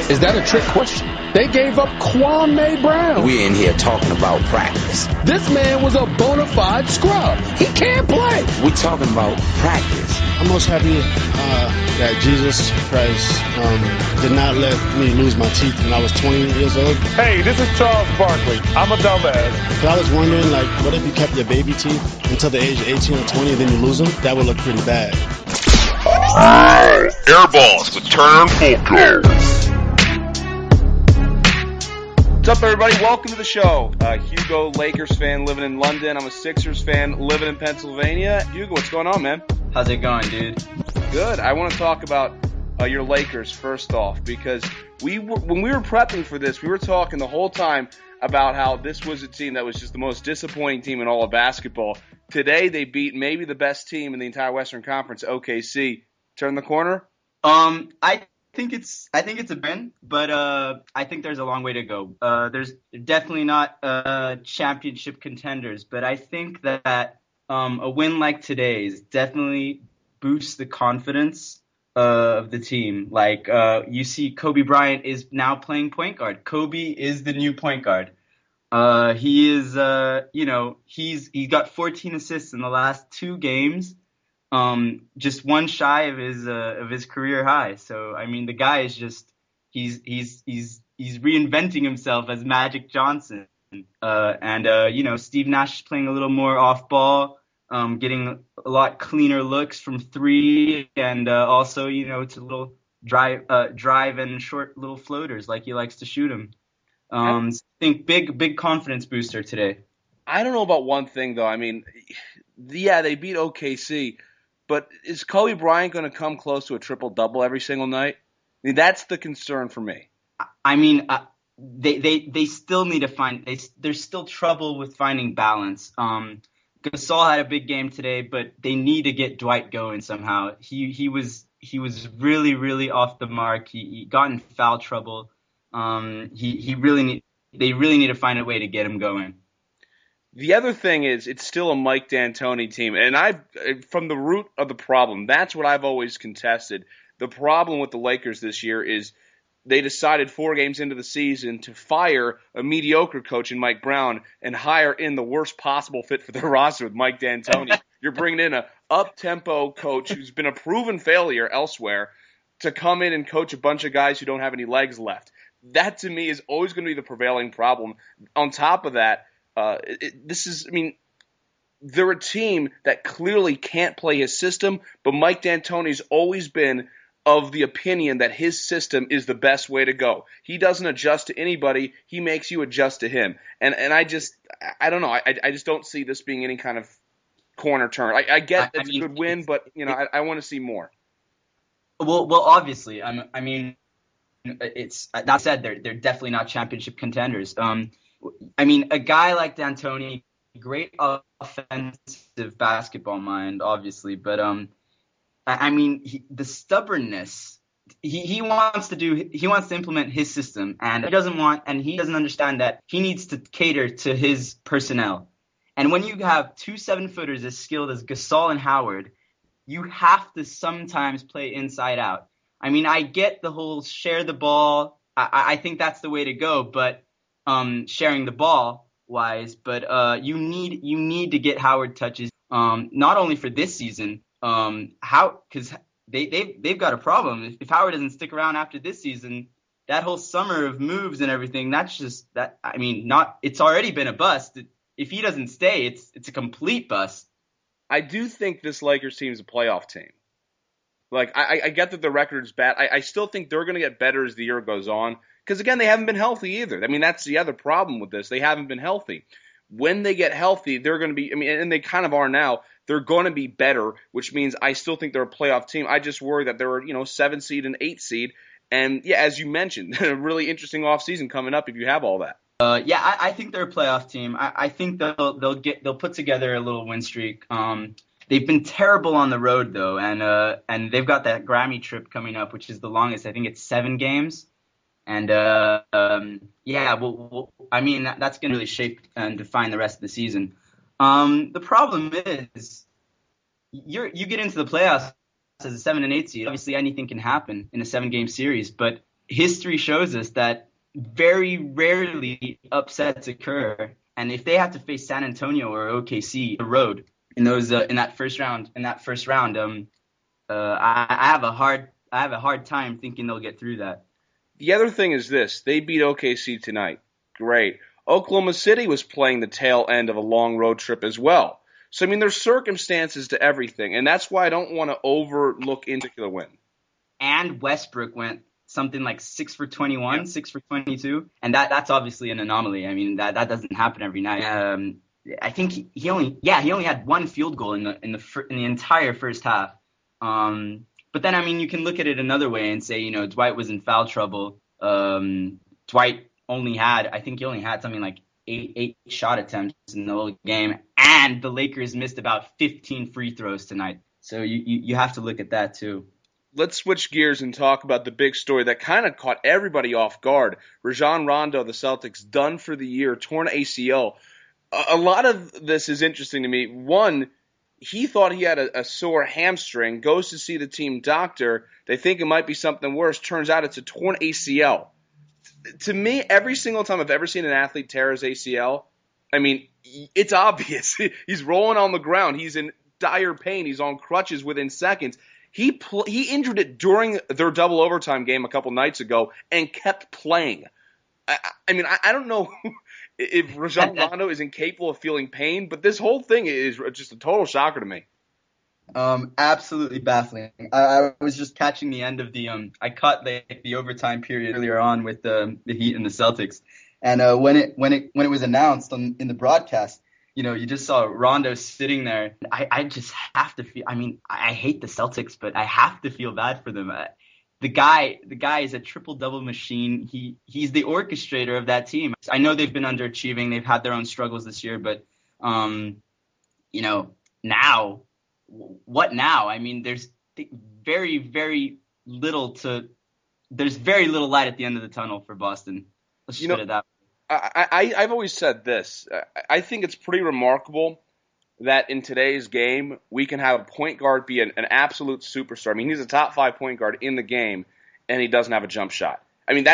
Is that a trick question? They gave up Kwame Brown. We're in here talking about practice. This man was a bona fide scrub. He can't play. We're talking about practice. I'm most happy that Jesus Christ did not let me lose my teeth when I was 20 years old. Hey, this is Charles Barkley. I'm a dumbass. But I was wondering, like, what if you kept your baby teeth until the age of 18 or 20 and then you lose them? That would look pretty bad. Airballs with Turner and Fulco. What's up, everybody? Welcome to the show. Hugo, Lakers fan living in London. I'm a Sixers fan living in Pennsylvania. Hugo, what's going on, man? How's it going, dude? Good. I want to talk about your Lakers first off, because when we were prepping for this, we were talking the whole time about how this was a team that was just the most disappointing team in all of basketball. Today, they beat maybe the best team in the entire Western Conference, OKC. Turn the corner? I think it's a win, but I think there's a long way to go. There's definitely not championship contenders, but I think that a win like today's definitely boosts the confidence of the team. Like you see, Kobe Bryant is now playing point guard. Kobe is the new point guard. He is, he's got 14 assists in the last 2 games. Just one shy of his career high. So I mean, the guy is just he's reinventing himself as Magic Johnson. Steve Nash is playing a little more off ball, getting a lot cleaner looks from 3, and also it's a little drive and short little floaters like he likes to shoot them. I think big confidence booster today. I don't know about one thing though. I mean, yeah, they beat OKC. But is Kobe Bryant going to come close to a triple-double every single night? I mean, that's the concern for me. I mean, they still need to find – there's still trouble with finding balance. Gasol had a big game today, but they need to get Dwight going somehow. He was really, really off the mark. He got in foul trouble. They really need to find a way to get him going. The other thing is, it's still a Mike D'Antoni team, and from the root of the problem, that's what I've always contested. The problem with the Lakers this year is they decided 4 games into the season to fire a mediocre coach in Mike Brown and hire in the worst possible fit for their roster with Mike D'Antoni. You're bringing in a up-tempo coach who's been a proven failure elsewhere to come in and coach a bunch of guys who don't have any legs left. That, to me, is always going to be the prevailing problem. On top of that, they're a team that clearly can't play his system, but Mike D'Antoni's always been of the opinion that his system is the best way to go. He doesn't adjust to anybody. He makes you adjust to him. And I don't know. I just don't see this being any kind of corner turn. I get it's a good win, but I want to see more. Well, obviously, it's that said, they're definitely not championship contenders. I mean, a guy like D'Antoni, great offensive basketball mind, obviously, but the stubbornness. He wants to implement his system, and he doesn't understand that he needs to cater to his personnel. And when you have 2 7-footers as skilled as Gasol and Howard, you have to sometimes play inside out. I mean, I get the whole share the ball. I think that's the way to go, but sharing the ball wise, but you need to get Howard touches, not only for this season, because they've got a problem. If Howard doesn't stick around after this season, that whole summer of moves and everything, that's just that. I mean, it's already been a bust. If he doesn't stay, it's a complete bust. I do think this Lakers team is a playoff team. Like, I get that the record is bad. I still think they're going to get better as the year goes on. Because, again, they haven't been healthy either. I mean, that's the other problem with this. They haven't been healthy. When they get healthy, they're going to be – and they kind of are now. They're going to be better, which means I still think they're a playoff team. I just worry that they're 7 seed and 8 seed. And, yeah, as you mentioned, a really interesting offseason coming up if you have all that. I think they're a playoff team. I think they'll put together a little win streak. They've been terrible on the road, though, and they've got that Grammy trip coming up, which is the longest. I think it's 7 games. And, that's going to really shape and define the rest of the season. The problem is you get into the playoffs as a 7 and 8 seed. Obviously, anything can happen in a 7-game series, but history shows us that very rarely upsets occur. And if they have to face San Antonio or OKC the road in those in that first round, I have a hard time thinking they'll get through that. The other thing is this. They beat OKC tonight. Great. Oklahoma City was playing the tail end of a long road trip as well. So, I mean, there's circumstances to everything, and that's why I don't want to overlook into the win. And Westbrook went something like 6 for 21, 6 for 22, and that's obviously an anomaly. I mean, that doesn't happen every night. I think he only had one field goal in the entire first half. But then, I mean, you can look at it another way and say, Dwight was in foul trouble. Dwight only had something like eight shot attempts in the whole game, and the Lakers missed about 15 free throws tonight. So you have to look at that too. Let's switch gears and talk about the big story that kind of caught everybody off guard. Rajon Rondo, the Celtics, done for the year, torn ACL. A lot of this is interesting to me. One, he thought he had a sore hamstring, goes to see the team doctor. They think it might be something worse. Turns out it's a torn ACL. To me, every single time I've ever seen an athlete tear his ACL, I mean, it's obvious. He's rolling on the ground. He's in dire pain. He's on crutches within seconds. He injured it during their double overtime game a couple nights ago and kept playing. I mean, I don't know if Rajon Rondo is incapable of feeling pain, but this whole thing is just a total shocker to me. Absolutely baffling. I was just catching the end of I caught the overtime period earlier on with the Heat and the Celtics, and when it was announced in the broadcast, you just saw Rondo sitting there. I just have to feel. I mean, I hate the Celtics, but I have to feel bad for them. The guy is a triple-double machine. He's the orchestrator of that team. I know they've been underachieving. They've had their own struggles this year, but now. What now? I mean, there's very, very little light at the end of the tunnel for Boston. Let's just put it that way. I've always said this. I think it's pretty remarkable that in today's game, we can have a point guard be an absolute superstar. I mean, he's a top 5 point guard in the game, and he doesn't have a jump shot. I mean,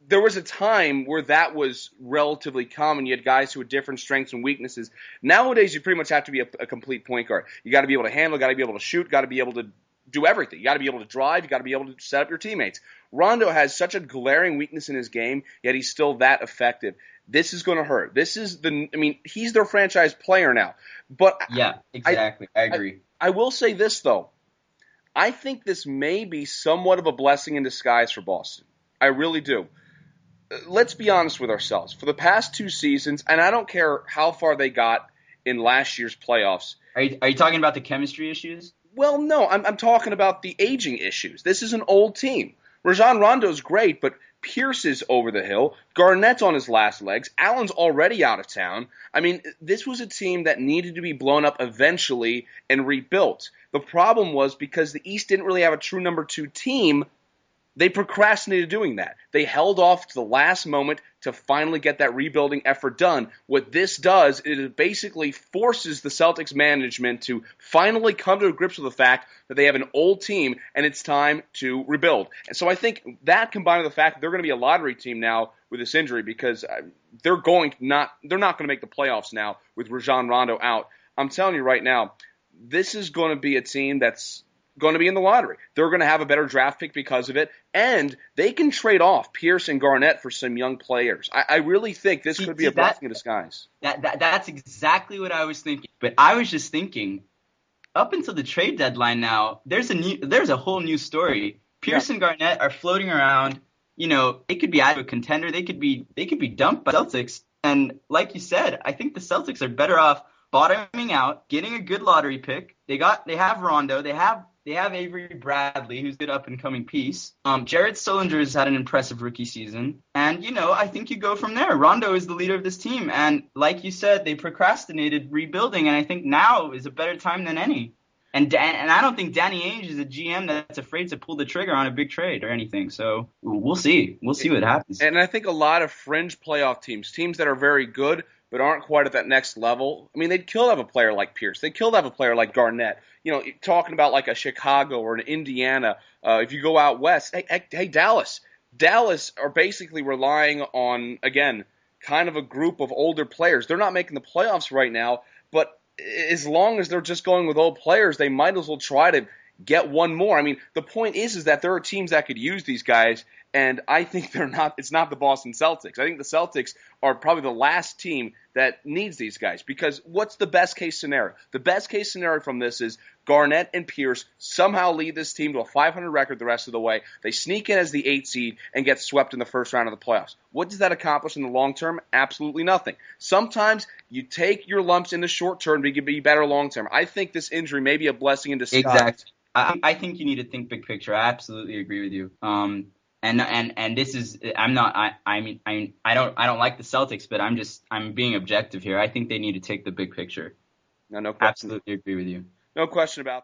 there was a time where that was relatively common. You had guys who had different strengths and weaknesses. Nowadays, you pretty much have to be a complete point guard. You got to be able to handle, got to be able to shoot, got to be able to do everything. You got to be able to drive, you got to be able to set up your teammates. Rondo has such a glaring weakness in his game, yet he's still that effective. This is going to hurt. He's their franchise player now. But yeah, exactly. I agree. I will say this, though. I think this may be somewhat of a blessing in disguise for Boston. I really do. Let's be honest with ourselves. For the past 2 seasons, and I don't care how far they got in last year's playoffs. Are you talking about the chemistry issues? Well, no, I'm talking about the aging issues. This is an old team. Rajon Rondo's great, but Pierce is over the hill. Garnett's on his last legs. Allen's already out of town. I mean, this was a team that needed to be blown up eventually and rebuilt. The problem was because the East didn't really have a true number 2 team, they procrastinated doing that. They held off to the last moment to finally get that rebuilding effort done. What this does is it basically forces the Celtics management to finally come to grips with the fact that they have an old team and it's time to rebuild. And so I think that combined with the fact that they're going to be a lottery team now with this injury because they're not going to make the playoffs now with Rajon Rondo out. I'm telling you right now, this is going to be a team that's going to be in the lottery. They're going to have a better draft pick because of it, and they can trade off Pierce and Garnett for some young players. I really think this could be a blessing in disguise. That's exactly what I was thinking. But I was just thinking, up until the trade deadline now, there's a whole new story. Pierce and Garnett are floating around. It could be out of a contender. They could be dumped by Celtics. And like you said, I think the Celtics are better off bottoming out, getting a good lottery pick. They have Rondo. They have Avery Bradley, who's a good up-and-coming piece. Jared Sullinger has had an impressive rookie season. And, I think you go from there. Rondo is the leader of this team. And like you said, they procrastinated rebuilding, and I think now is a better time than any. And I don't think Danny Ainge is a GM that's afraid to pull the trigger on a big trade or anything. So we'll see. We'll see what happens. And I think a lot of fringe playoff teams that are very good but aren't quite at that next level. I mean, they'd kill to have a player like Pierce. They'd kill to have a player like Garnett. talking about like a Chicago or an Indiana. If you go out west, hey, Dallas. Dallas are basically relying on, again, kind of a group of older players. They're not making the playoffs right now, but as long as they're just going with old players, they might as well try to get one more. I mean, the point is that there are teams that could use these guys, and I think it's not the Boston Celtics. I think the Celtics are probably the last team that needs these guys, because what's the best case scenario? The best case scenario from this is Garnett and Pierce somehow lead this team to a 500 record the rest of the way. They sneak in as the 8 seed and get swept in the first round of the playoffs. What does that accomplish in the long term? Absolutely nothing. Sometimes you take your lumps in the short term to be better long term. I think this injury may be a blessing in disguise. Exactly. I think you need to think big picture. I absolutely agree with you. And this is, I don't like the Celtics, but I'm being objective here. I think they need to take the big picture. No question. Absolutely agree with you. No question about